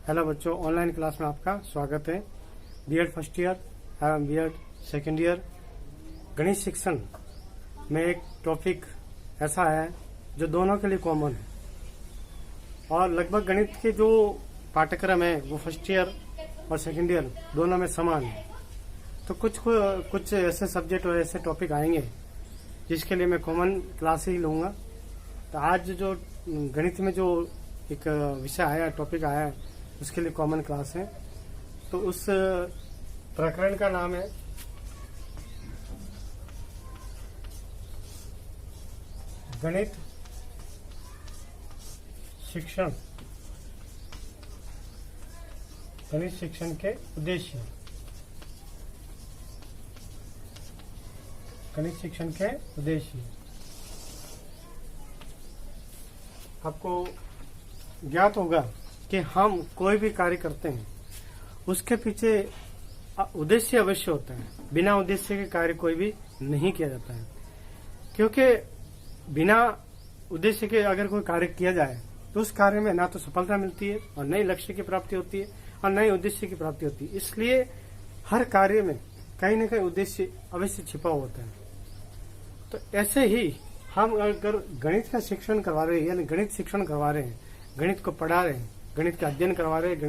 Hello बच्चों, online class में आपका स्वागत है। बीएड फर्स्ट ईयर एवं बीएड सेकेंड ईयर गणित शिक्षण में एक टॉपिक ऐसा है जो दोनों के लिए कॉमन है और लगभग गणित के जो पाठ्यक्रम है वो फर्स्ट ईयर और सेकेंड ईयर दोनों में समान है। तो कुछ ऐसे सब्जेक्ट और ऐसे टॉपिक आएंगे जिसके लिए मैं कॉमन क्लास ही लूंगा। तो आज जो गणित में जो एक विषय आया, टॉपिक आया है, उसके लिए कॉमन क्लास है। तो उस प्रकरण का नाम है गणित शिक्षण। गणित शिक्षण के उद्देश्य। गणित शिक्षण के उद्देश्य। आपको ज्ञात होगा कि हम कोई भी कार्य करते हैं उसके पीछे उद्देश्य अवश्य होता है। बिना उद्देश्य के कार्य कोई भी नहीं किया जाता है, क्योंकि बिना उद्देश्य के अगर कोई कार्य किया जाए तो उस कार्य में ना तो सफलता मिलती है और न ही लक्ष्य की प्राप्ति होती है और न ही उद्देश्य की प्राप्ति होती है। इसलिए हर कार्य में कहीं न कहीं उद्देश्य अवश्य छिपा होता है। तो ऐसे ही हम अगर गणित का शिक्षण करवा रहे हैं, यानी गणित शिक्षण करवा रहे हैं, गणित को पढ़ा रहे हैं, गणित का अध्ययन करवा रहे हैं,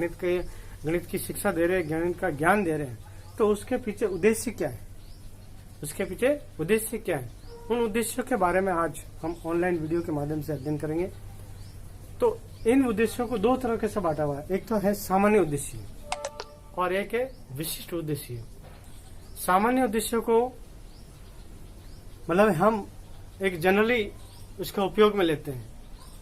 गणित की शिक्षा दे रहे हैं, गणित का ज्ञान दे रहे हैं, तो उसके पीछे उद्देश्य क्या है? उसके पीछे उद्देश्य क्या है? उन उद्देश्यों के बारे में आज हम ऑनलाइन वीडियो के माध्यम से अध्ययन करेंगे। तो इन उद्देश्यों को दो तरह से बांटा हुआ है। एक तो है सामान्य उद्देश्य और एक है विशिष्ट उद्देश्य। सामान्य उद्देश्यों को मतलब हम एक जनरली उसका उपयोग में लेते हैं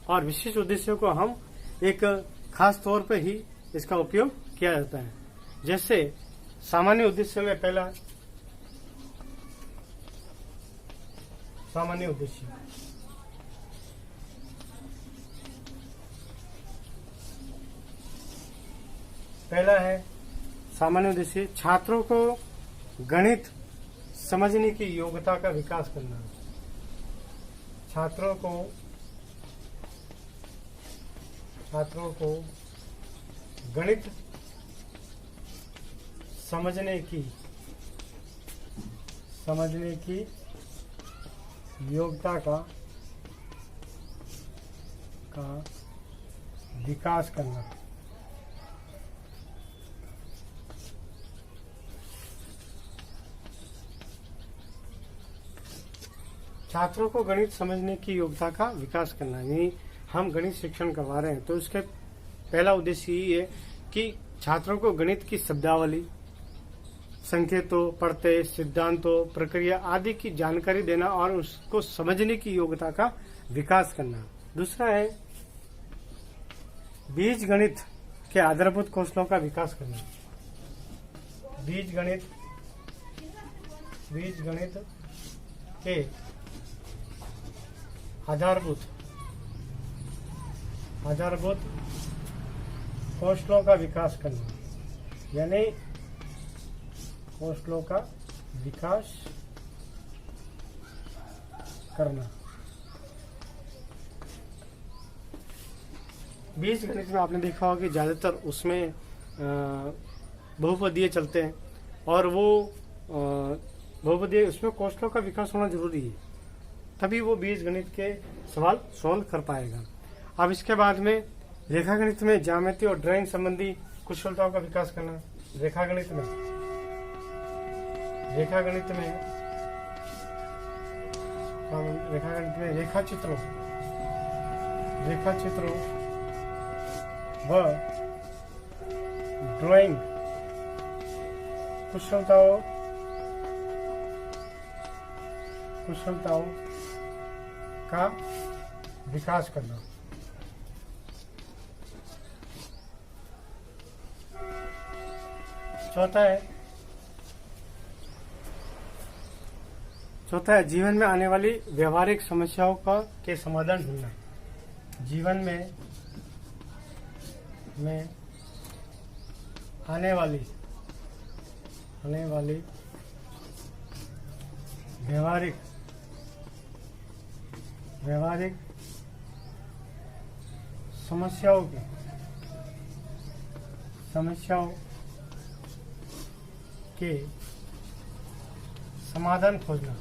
और विशिष्ट उद्देश्यों को हम एक खास तौर पे ही इसका उपयोग किया जाता है। जैसे सामान्य उद्देश्य में पहला सामान्य उद्देश्य, पहला है सामान्य उद्देश्य छात्रों को गणित समझने की योग्यता का विकास करना। छात्रों को गणित समझने की योग्यता का विकास करना। छात्रों को गणित समझने की योग्यता का विकास करना, यानी हम गणित शिक्षण करवा रहे हैं तो उसके पहला उद्देश्य यही है कि छात्रों को गणित की शब्दावली, संकेतों, पढ़ते, सिद्धांतों, प्रक्रिया आदि की जानकारी देना और उसको समझने की योग्यता का विकास करना। दूसरा है बीज गणित के आधारभूत कौशलों का विकास करना। बीज गणित के आधारभूत कौशलों का विकास करना, यानी कौशलों का विकास करना। बीज गणित में आपने देखा होगा कि ज्यादातर उसमें बहुपदीय चलते हैं और वो बहुपदीय उसमें कौशलों का विकास होना जरूरी है, तभी वो बीज गणित के सवाल सॉल्व कर पाएगा। अब इसके बाद में रेखा गणित में ज्यामिति और ड्राइंग संबंधी कुशलताओं का विकास करना। रेखा गणित में रेखा चित्रों व ड्राइंग कुशलताओं का विकास करना। चौथा है जीवन में आने वाली व्यवहारिक समस्याओं के समाधान ढूंढना। जीवन में आने वाली व्यवहारिक समस्याओं समस्याओं के समाधान खोजना।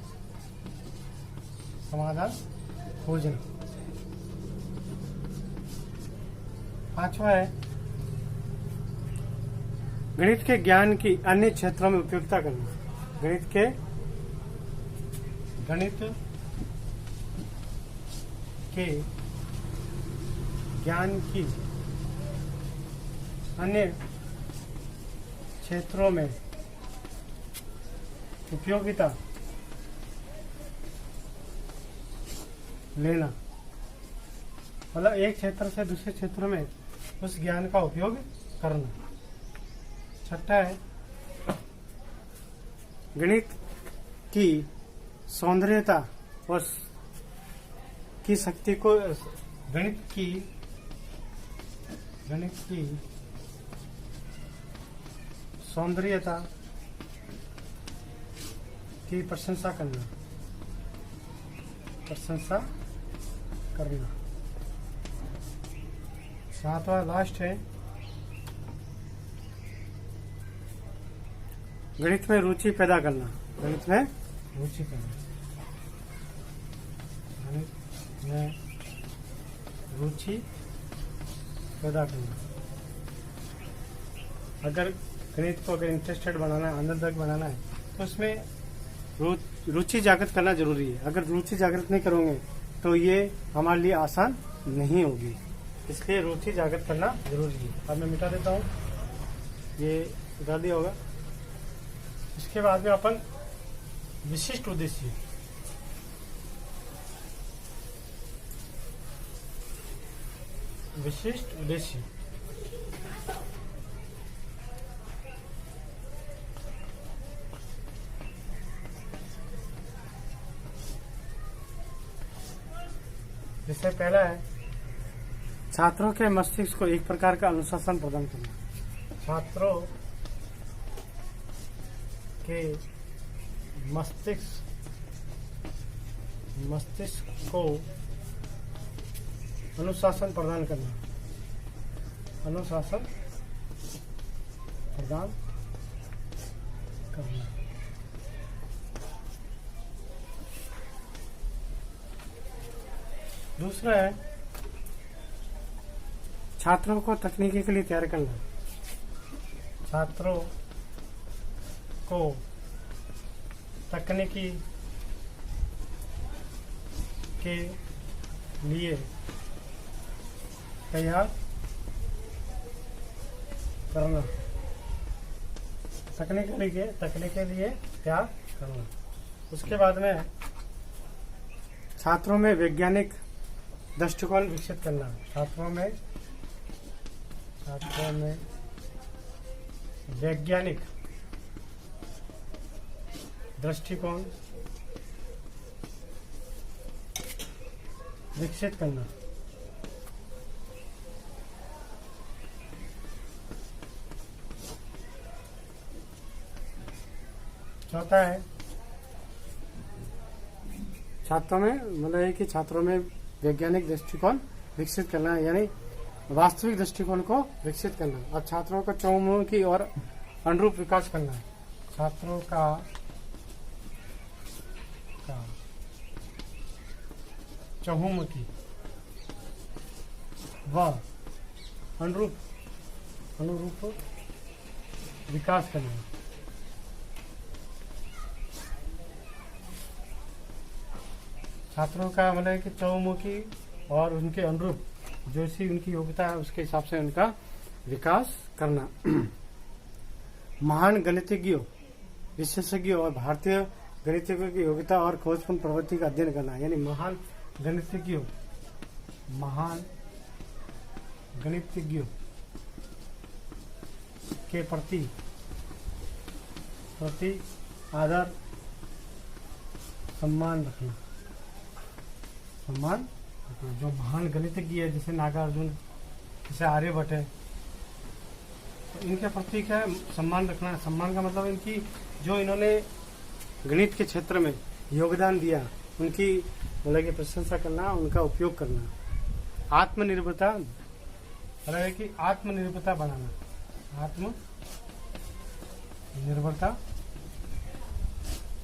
पांचवा है गणित के ज्ञान की अन्य क्षेत्रों में उपयोगिता करना। गणित के ज्ञान की अन्य क्षेत्रों में उपयोगिता लेना, मतलब एक क्षेत्र से दूसरे क्षेत्र में उस ज्ञान का उपयोग करना। छठा है गणित की सौंदर्यता और की शक्ति को गणित की सौंदर्यता की प्रशंसा करना। सातवां लास्ट है गणित में रुचि पैदा करना। गणित में रुचि पैदा करना। अगर गणित को इंटरेस्टेड बनाना है, आनंददायक बनाना है, तो उसमें रुचि जागृत करना जरूरी है। अगर रुचि जागृत नहीं करोगे तो ये हमारे लिए आसान नहीं होगी, इसलिए रुचि जागृत करना जरूरी है। अब मैं मिटा देता हूँ, ये मिटा दिया होगा। इसके बाद में अपन विशिष्ट उद्देश्य, जिससे पहला है छात्रों के मस्तिष्क को एक प्रकार का अनुशासन प्रदान करना। छात्रों के मस्तिष्क को अनुशासन प्रदान करना। दूसरा है छात्रों को तकनीकी के लिए तैयार करना। छात्रों को तकनीकी के लिए तैयार करना। तकनीक के लिए तैयार करना। उसके बाद में छात्रों में वैज्ञानिक दृष्टिकोण विकसित करना। छात्रों में वैज्ञानिक दृष्टिकोण विकसित करना। चौथा है छात्रों में मतलब है कि छात्रों में वैज्ञानिक दृष्टिकोण विकसित करना, यानी वास्तविक दृष्टिकोण को विकसित करना। और छात्रों का चहुमुखी और अनुरूप विकास करना है। छात्रों का चहुमुखी व अनुरूप विकास करना है। छात्रों का मतलब है कि चहुमुखी और उनके अनुरूप जो सी उनकी योग्यता है उसके हिसाब से उनका विकास करना। महान गणितज्ञों, विशेषज्ञों और भारतीय गणितज्ञों की योग्यता और खोजपूर्ण प्रवृत्ति का अध्ययन करना, यानी महान गणितज्ञों के प्रति आदर सम्मान रखना। जो महान गणितज्ञ है जैसे नागार्जुन, जैसे आर्यभट्ट है, तो इनके प्रति क्या सम्मान रखना। सम्मान का मतलब इनकी जो इन्होंने गणित के क्षेत्र में योगदान दिया उनकी मतलब की प्रशंसा करना, उनका उपयोग करना। आत्मनिर्भरता मतलब है कि आत्मनिर्भरता बनाना, आत्मनिर्भरता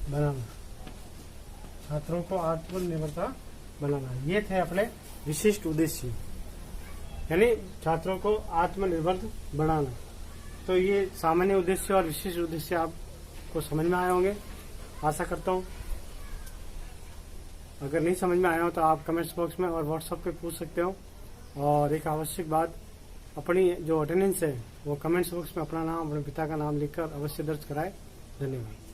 बनाना, छात्रों को आत्मनिर्भरता बनाना, ये थे अपने विशिष्ट उद्देश्य, यानी छात्रों को आत्मनिर्भर बनाना। तो ये सामान्य उद्देश्य और विशिष्ट उद्देश्य आपको समझ में आए होंगे, आशा करता हूँ। अगर नहीं समझ में आया हो तो आप कमेंट्स बॉक्स में और व्हाट्सएप पे पूछ सकते हो। और एक आवश्यक बात, अपनी जो अटेंडेंस है वो कमेंट्स बॉक्स में अपना नाम, अपने पिता का नाम लिखकर अवश्य दर्ज कराएं। धन्यवाद।